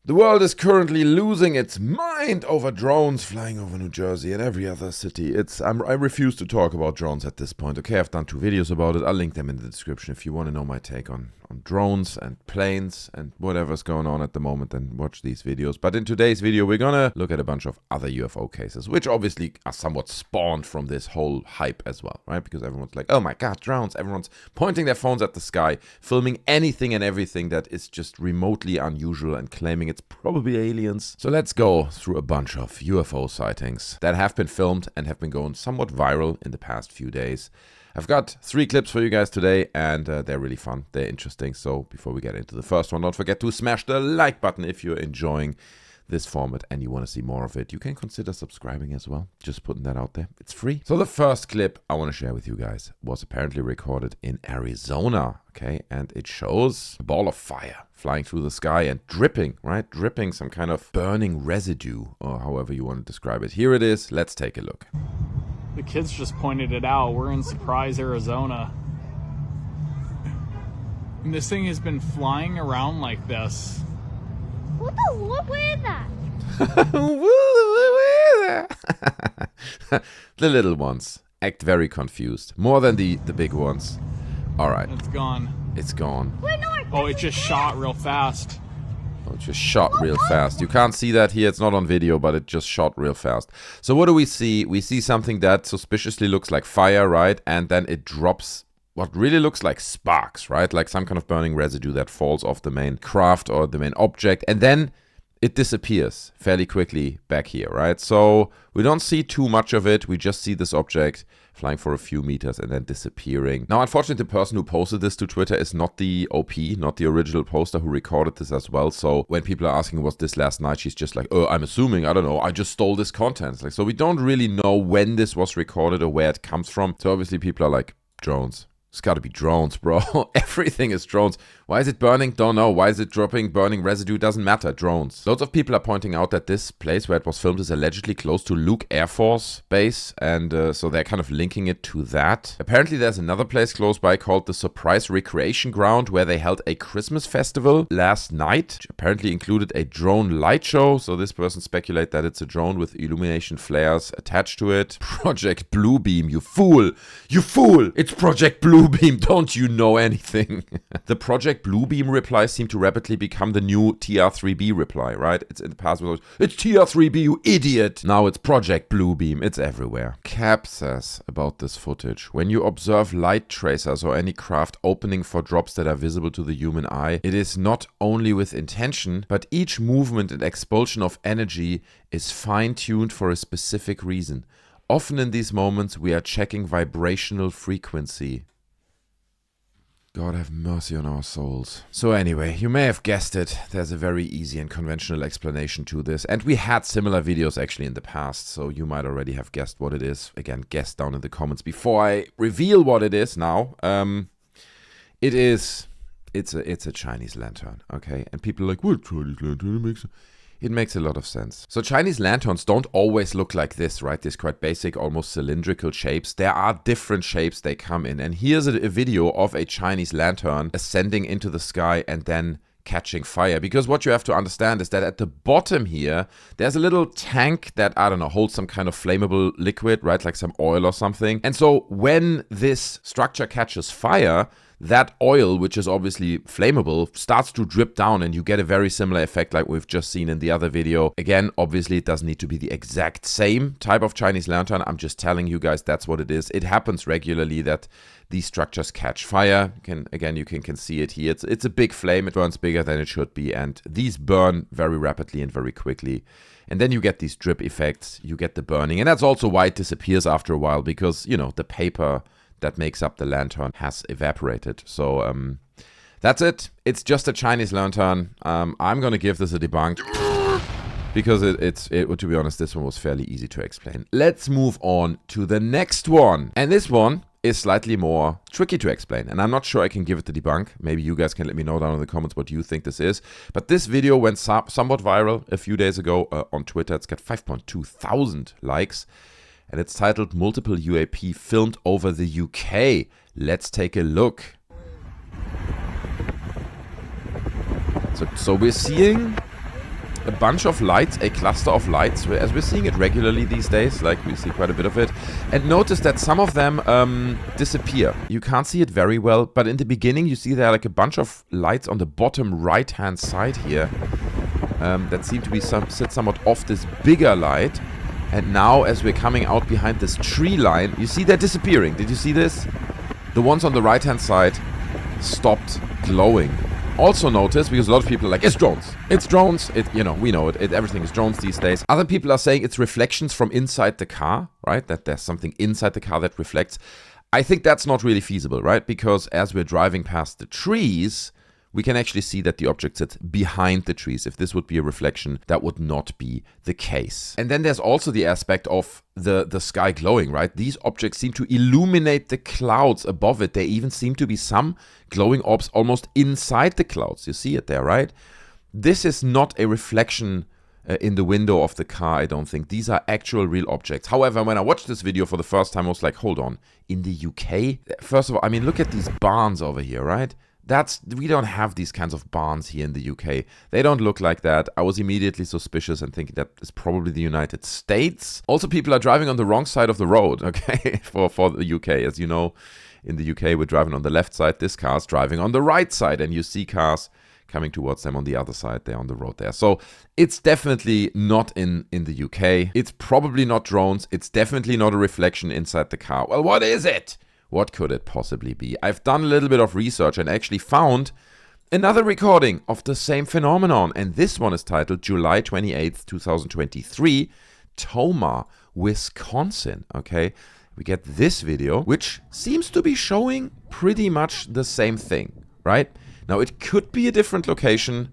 The world is currently losing its mind over drones flying over New Jersey and every other city. I refuse to talk about drones at this point. Okay, I've done 2 videos about it. I'll link them in the description if you want to know my take on drones and planes and whatever's going on at the moment, then watch these videos. But in today's video, we're gonna look at a bunch of other UFO cases, which obviously are somewhat spawned from this whole hype as well, right? Because everyone's like, oh my god, drones. Everyone's pointing their phones at the sky, filming anything and everything that is just remotely unusual and claiming it's probably aliens. So let's go through a bunch of UFO sightings that have been filmed and have been going somewhat viral in the past few days. I've got 3 clips for you guys today, and they're really fun. They're interesting. So before we get into the first one, don't forget to smash the like button if you're enjoying this format and you want to see more of it. You can consider subscribing as well. Just putting that out there. It's free. So the first clip I want to share with you guys was apparently recorded in Arizona. Okay, and it shows a ball of fire flying through the sky and dripping, right? Dripping some kind of burning residue, or however you want to describe it. Here it is. Let's take a look. The kids just pointed it out. We're in Surprise, Arizona. And this thing has been flying around like this. What the fuck is that? The little ones act very confused. More than the big ones. Alright. It's gone. It's gone. Wait, no, Oh, it just shot real fast. Oh, it just shot real fast. You can't see that here. It's not on video, but it just shot real fast. So what do we see? We see something that suspiciously looks like fire, right? And then it drops what really looks like sparks, right? Like some kind of burning residue that falls off the main craft or the main object. And then it disappears fairly quickly back here, right? So we don't see too much of it. We just see this object flying for a few meters and then disappearing. Now, unfortunately, the person who posted this to Twitter is not the OP, not the original poster who recorded this as well. So when people are asking, was this last night? She's just like, oh, I'm assuming, I don't know, I just stole this content. It's like, so we don't really know when this was recorded or where it comes from. So obviously people are like, drones. It's got to be drones, bro. Everything is drones. Why is it burning? Don't know. Why is it dropping? Burning residue? Doesn't matter. Drones. Loads of people are pointing out that this place where it was filmed is allegedly close to Luke Air Force Base. And so they're kind of linking it to that. Apparently there's another place close by called the Surprise Recreation Ground where they held a Christmas festival last night, which apparently included a drone light show. So this person speculates that it's a drone with illumination flares attached to it. Project Bluebeam, you fool. You fool. It's Project Bluebeam. Don't you know anything? The Project Bluebeam replies seem to rapidly become the new TR3B reply, right? It's in the past, it's TR3B, you idiot. Now it's Project Bluebeam. It's everywhere. Cap says about this footage, when you observe light tracers or any craft opening for drops that are visible to the human eye, it is not only with intention, but each movement and expulsion of energy is fine-tuned for a specific reason. Often in these moments, we are checking vibrational frequency. God have mercy on our souls. So anyway, you may have guessed it. There's a very easy and conventional explanation to this. And we had similar videos actually in the past, so you might already have guessed what it is. Again, guess down in the comments before I reveal what it is now. It's a Chinese lantern, okay? And people are like, what Chinese lantern? It makes a lot of sense. So Chinese lanterns don't always look like this, right? These quite basic, almost cylindrical shapes. There are different shapes they come in. And here's a video of a Chinese lantern ascending into the sky and then catching fire. Because what you have to understand is that at the bottom here, there's a little tank that, I don't know, holds some kind of flammable liquid, right? Like some oil or something. And so when this structure catches fire, that oil, which is obviously flammable, starts to drip down and you get a very similar effect like we've just seen in the other video. Again, obviously it doesn't need to be the exact same type of Chinese lantern. I'm just telling you guys that's what it is. It happens regularly that these structures catch fire. You can see it here. It's a big flame. It burns bigger than it should be. And these burn very rapidly and very quickly. And then you get these drip effects. You get the burning. And that's also why it disappears after a while because, you know, the paper that makes up the lantern has evaporated. So that's it. It's just a Chinese lantern. I'm going to give this a debunk because to be honest, this one was fairly easy to explain. Let's move on to the next one. And this one is slightly more tricky to explain. And I'm not sure I can give it the debunk. Maybe you guys can let me know down in the comments what you think this is. But this video went somewhat viral a few days ago on Twitter. It's got 5.2 thousand likes. And it's titled Multiple UAP Filmed Over the UK. Let's take a look. So we're seeing a bunch of lights, a cluster of lights, as we're seeing it regularly these days, like we see quite a bit of it. And notice that some of them disappear. You can't see it very well, but in the beginning you see there are like a bunch of lights on the bottom right-hand side here that seem to be sit somewhat off this bigger light. And now, as we're coming out behind this tree line, you see they're disappearing. Did you see this? The ones on the right-hand side stopped glowing. Also notice, because a lot of people are like, it's drones. It's drones. We know it. Everything is drones these days. Other people are saying it's reflections from inside the car, right? That there's something inside the car that reflects. I think that's not really feasible, right? Because as we're driving past the trees, we can actually see that the object sits behind the trees. If this would be a reflection, that would not be the case. And then there's also the aspect of the sky glowing, right? These objects seem to illuminate the clouds above it. There even seem to be some glowing orbs almost inside the clouds. You see it there, right? This is not a reflection in the window of the car, I don't think. These are actual real objects. However, when I watched this video for the first time, I was like, hold on. In the UK? First of all, I mean, look at these barns over here, right? We don't have these kinds of barns here in the UK. They don't look like that. I was immediately suspicious and thinking that is probably the United States. Also, people are driving on the wrong side of the road, okay, for the UK. As you know, in the UK, we're driving on the left side. This car's driving on the right side, and you see cars coming towards them on the other side there on the road there. So it's definitely not in the UK. It's probably not drones. It's definitely not a reflection inside the car. Well, what is it? What could it possibly be? I've done a little bit of research and actually found another recording of the same phenomenon. And this one is titled July 28th, 2023, Tomah, Wisconsin. Okay, we get this video, which seems to be showing pretty much the same thing, right? Now, it could be a different location,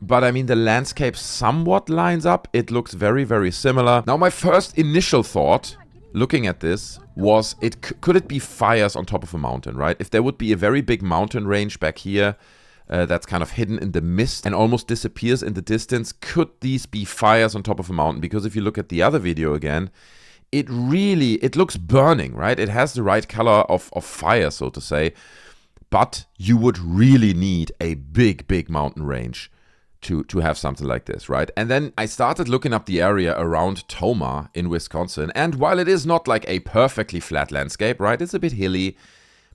but I mean, the landscape somewhat lines up. It looks very, very similar. Now, my first initial thought looking at this was, could it be fires on top of a mountain, right? If there would be a very big mountain range back here that's kind of hidden in the mist and almost disappears in the distance, could these be fires on top of a mountain? Because if you look at the other video again, it looks burning, right? It has the right color of fire, so to say, but you would really need a big, big mountain range to have something like this, right? And then I started looking up the area around Tomah in Wisconsin, and while it is not like a perfectly flat landscape, right, it's a bit hilly,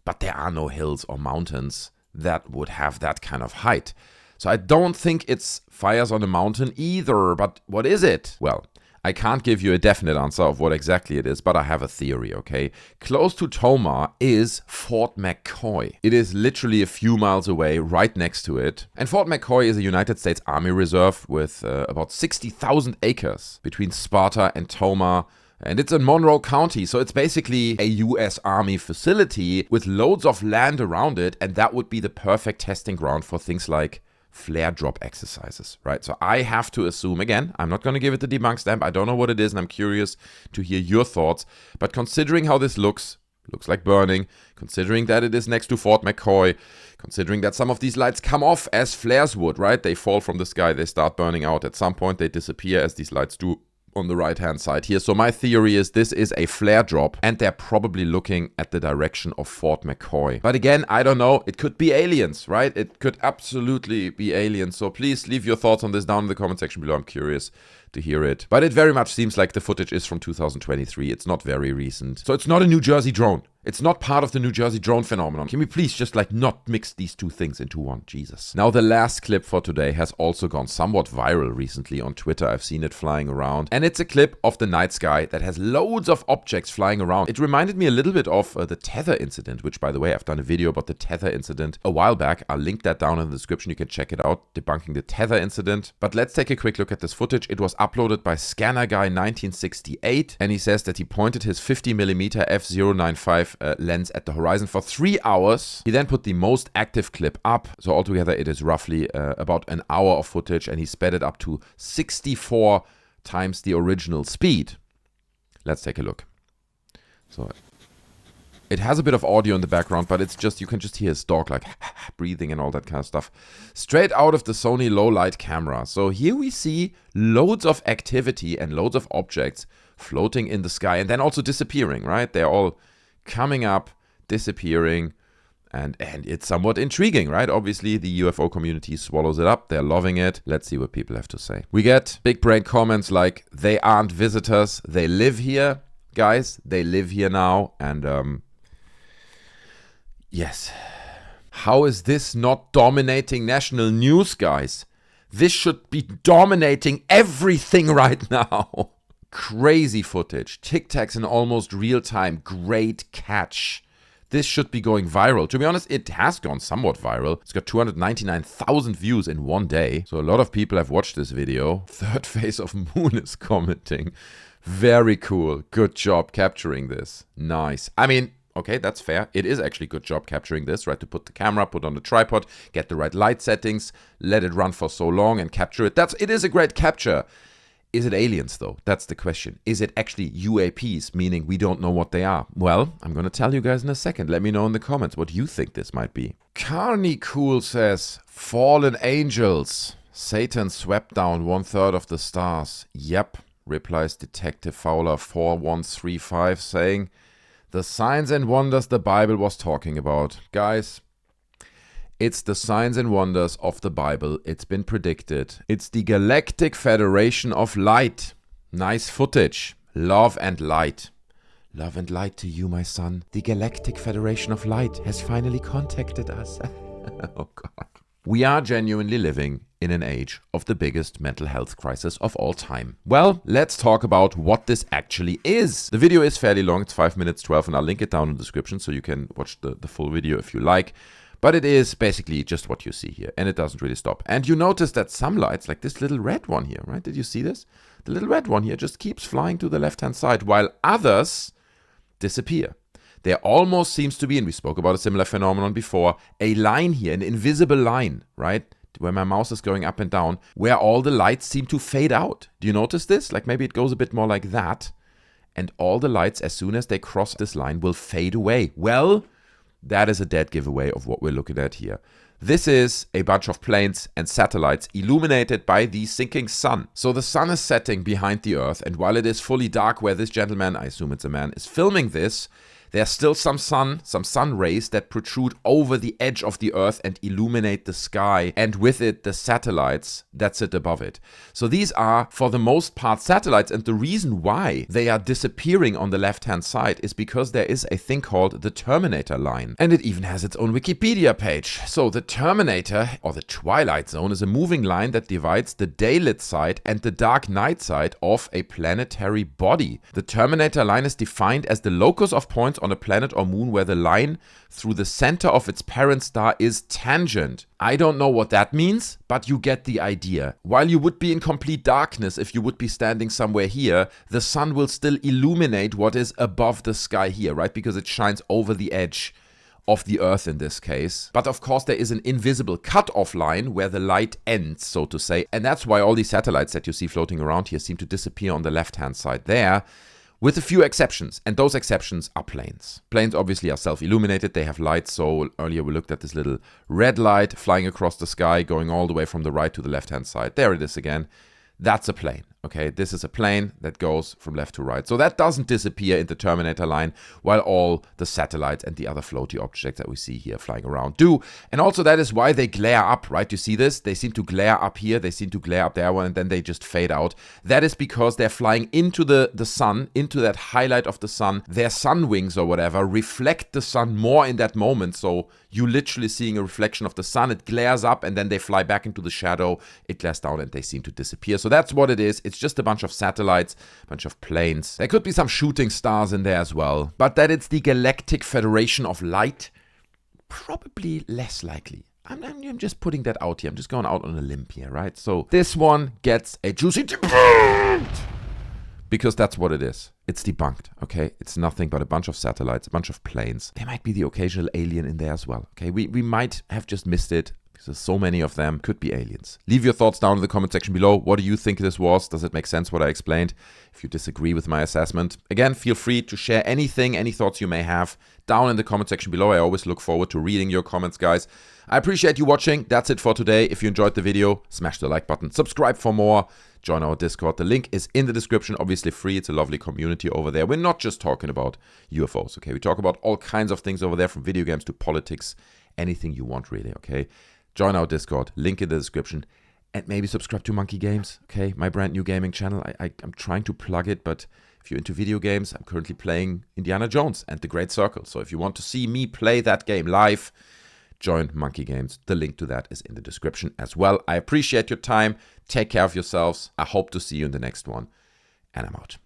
but there are no hills or mountains that would have that kind of height. So I don't think it's fires on a mountain either, but what is it? Well, I can't give you a definite answer of what exactly it is, but I have a theory, okay? Close to Tomah is Fort McCoy. It is literally a few miles away, right next to it. And Fort McCoy is a United States Army reserve with about 60,000 acres between Sparta and Tomah. And it's in Monroe County, so it's basically a US Army facility with loads of land around it, and that would be the perfect testing ground for things like flare drop exercises, right? So I have to assume, again, I'm not going to give it the debunk stamp. I don't know what it is, and I'm curious to hear your thoughts. But considering how this looks like burning, considering that it is next to Fort McCoy, considering that some of these lights come off as flares would, right? They fall from the sky, they start burning out. At some point, they disappear, as these lights do on the right-hand side here. So my theory is this is a flare drop, and they're probably looking at the direction of Fort McCoy. But again, I don't know. It could be aliens, right? It could absolutely be aliens. So please leave your thoughts on this down in the comment section below. I'm curious to hear it. But it very much seems like the footage is from 2023. It's not very recent. So it's not a New Jersey drone. It's not part of the New Jersey drone phenomenon. Can we please just not mix these two things into one? Jesus. Now, the last clip for today has also gone somewhat viral recently on Twitter. I've seen it flying around. And it's a clip of the night sky that has loads of objects flying around. It reminded me a little bit of the Tether incident, which, by the way, I've done a video about the Tether incident a while back. I'll link that down in the description. You can check it out, debunking the Tether incident. But let's take a quick look at this footage. It was uploaded by Scanner Guy 1968, and he says that he pointed his 50mm f095 lens at the horizon for 3 hours. He then put the most active clip up. So altogether it is roughly about an hour of footage, and he sped it up to 64 times the original speed. Let's take a look. So it has a bit of audio in the background, but it's just, you can just hear his dog like breathing and all that kind of stuff. Straight out of the Sony low light camera. So here we see loads of activity and loads of objects floating in the sky and then also disappearing, right? They're all coming up, disappearing. And it's somewhat intriguing, right? Obviously, the UFO community swallows it up. They're loving it. Let's see what people have to say. We get big brain comments like, they aren't visitors. They live here. Guys, they live here now. And yes. How is this not dominating national news, guys? This should be dominating everything right now. Crazy footage. Tic Tacs in almost real time. Great catch. This should be going viral. To be honest, it has gone somewhat viral. It's got 299,000 views in one day. So a lot of people have watched this video. Third Face of Moon is commenting. Very cool. Good job capturing this. Nice. I mean, okay, that's fair. It is actually good job capturing this, right? To put the camera, put on the tripod, get the right light settings, let it run for so long and capture it. It is a great capture. Is it aliens, though? That's the question. Is it actually UAPs, meaning we don't know what they are? Well, I'm going to tell you guys in a second. Let me know in the comments what you think this might be. Carney Cool says, fallen angels. Satan swept down 1/3 of the stars. Yep, replies Detective Fowler 4135, saying, the signs and wonders the Bible was talking about. Guys, it's the signs and wonders of the Bible. It's been predicted. It's the Galactic Federation of Light. Nice footage. Love and light. Love and light to you, my son. The Galactic Federation of Light has finally contacted us. Oh, God. We are genuinely living in an age of the biggest mental health crisis of all time. Well, let's talk about what this actually is. The video is fairly long. It's 5 minutes 12, and I'll link it down in the description so you can watch the full video if you like. But it is basically just what you see here, and it doesn't really stop. And you notice that some lights, like this little red one here, right? Did you see this? The little red one here just keeps flying to the left-hand side, while others disappear. There almost seems to be, and we spoke about a similar phenomenon before, a line here, an invisible line, right? Where my mouse is going up and down, where all the lights seem to fade out. Do you notice this? Like maybe it goes a bit more like that. And all the lights, as soon as they cross this line, will fade away. Well, that is a dead giveaway of what we're looking at here. This is a bunch of planes and satellites illuminated by the sinking sun. So the sun is setting behind the Earth, and while it is fully dark where this gentleman, I assume it's a man, is filming this, there's still some sun rays that protrude over the edge of the Earth and illuminate the sky, and with it the satellites that sit above it. So these are, for the most part, satellites, and the reason why they are disappearing on the left-hand side is because there is a thing called the Terminator line, and it even has its own Wikipedia page. So the Terminator, or the Twilight Zone, is a moving line that divides the daylit side and the dark night side of a planetary body. The Terminator line is defined as the locus of points on a planet or moon where the line through the center of its parent star is tangent. I don't know what that means, but you get the idea. While you would be in complete darkness if you would be standing somewhere here, the sun will still illuminate what is above the sky here, right? Because it shines over the edge of the Earth in this case. But of course there is an invisible cut-off line where the light ends, so to say. And that's why all these satellites that you see floating around here seem to disappear on the left-hand side there. With a few exceptions, and those exceptions are planes. Planes obviously are self-illuminated, they have lights, so earlier we looked at this little red light flying across the sky, going all the way from the right to the left-hand side. There it is again. That's a plane, okay? This is a plane that goes from left to right. So that doesn't disappear in the Terminator line, while all the satellites and the other floaty objects that we see here flying around do. And also that is why they glare up, right? You see this? They seem to glare up here, they seem to glare up there, and then they just fade out. That is because they're flying into the sun, into that highlight of the sun. Their sun wings or whatever reflect the sun more in that moment, so you literally seeing a reflection of the sun. It glares up and then they fly back into the shadow. It glares down and they seem to disappear. So that's what it is. It's just a bunch of satellites, a bunch of planes. There could be some shooting stars in there as well. But that it's the Galactic Federation of Light, probably less likely. I'm just putting that out here. I'm just going out on a limb here, right? So this one gets a juicy debunked. Because that's what it is. It's debunked, okay? It's nothing but a bunch of satellites, a bunch of planes. There might be the occasional alien in there as well, okay? We might have just missed it. because there's so many of them, could be aliens. Leave your thoughts down in the comment section below. What do you think this was? Does it make sense what I explained? If you disagree with my assessment, again, feel free to share anything, any thoughts you may have down in the comment section below. I always look forward to reading your comments, guys. I appreciate you watching. That's it for today. If you enjoyed the video, smash the like button, subscribe for more, join our Discord. The link is in the description, obviously free. It's a lovely community over there. We're not just talking about UFOs, okay? We talk about all kinds of things over there, from video games to politics, anything you want really, okay? Join our Discord, link in the description, and maybe subscribe to Monkey Games, okay? My brand new gaming channel. I'm trying to plug it, but if you're into video games, I'm currently playing Indiana Jones and The Great Circle. So if you want to see me play that game live, join Monkey Games. The link to that is in the description as well. I appreciate your time. Take care of yourselves. I hope to see you in the next one. And I'm out.